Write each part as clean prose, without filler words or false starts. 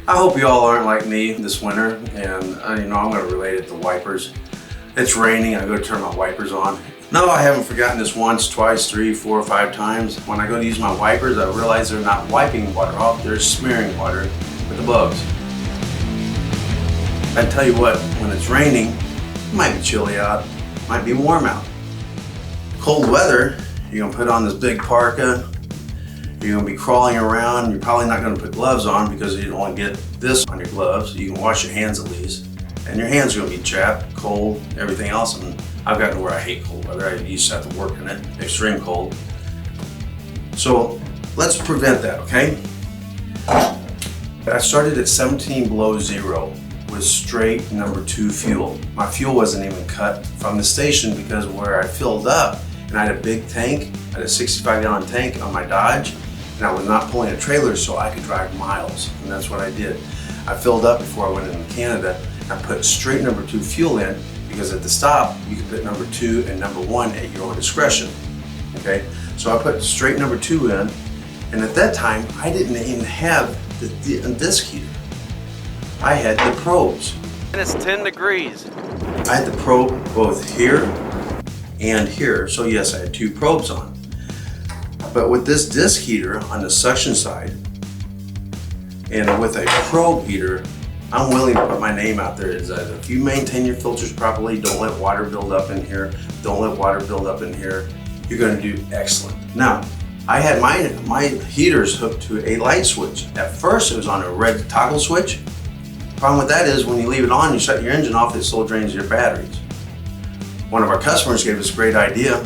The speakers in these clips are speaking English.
I hope you all aren't like me this winter, and I'm going to relate it to wipers. It's raining, I go to turn my wipers on. No, I haven't forgotten this once, twice, 3, 4, 5 times. When I go to use my wipers, I realize they're not wiping water off, they're smearing water with the bugs. I tell you what, when it's raining, it might be chilly out, it might be warm out. Cold weather, you're going to put on this big parka, you're going to be crawling around, you're probably not going to put gloves on because you don't want to get this on your gloves. You can wash your hands at least. And your hands are going to be chapped, cold, everything else. And I've gotten to where I hate cold weather. I used to have to work in it, extreme cold. So let's prevent that, okay? I started at 17 below zero with straight number 2 fuel. My fuel wasn't even cut from the station because where I filled up, and I had a big tank, I had a 65-gallon tank on my Dodge, and I was not pulling a trailer so I could drive miles, and that's what I did. I filled up before I went into Canada. I put straight number 2 fuel in because at the stop, you can put number 2 and number 1 at your own discretion, okay? So I put straight number 2 in, and at that time, I didn't even have the disc heater. I had the probes. And it's 10 degrees. I had the probe both here and here, so yes, I had 2 probes on. But with this disc heater on the suction side, and with a probe heater, I'm willing to put my name out there. Is that if you maintain your filters properly, don't let water build up in here, don't let water build up in here, you're going to do excellent. Now, I had my heaters hooked to a light switch. At first, it was on a red toggle switch. The problem with that is when you leave it on, you shut your engine off, it still drains your batteries. One of our customers gave us a great idea.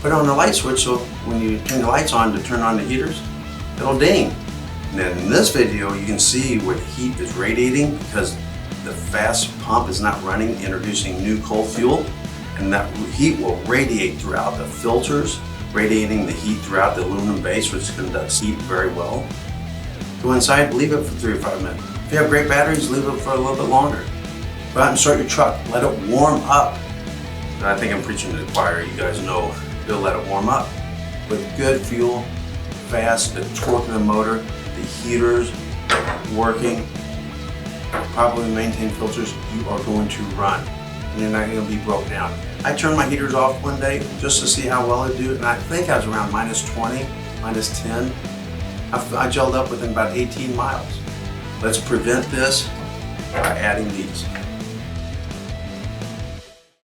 Put on the light switch so when you turn the lights on to turn on the heaters, it'll ding. And then in this video, you can see where the heat is radiating because the FASS pump is not running, introducing new cold fuel, and that heat will radiate throughout the filters, radiating the heat throughout the aluminum base, which conducts heat very well. Go inside, leave it for 3 or 5 minutes. If you have great batteries, leave it for a little bit longer. Go out and start your truck, let it warm up. And I think I'm preaching to the choir, you guys know, you'll let it warm up. With good fuel, fast, the torque of the motor, the heaters working, properly maintained filters, you are going to run. And you're not going to be broke down. I turned my heaters off one day just to see how well it do, and I think I was around -20, -10. I gelled up within about 18 miles. Let's prevent this by adding these.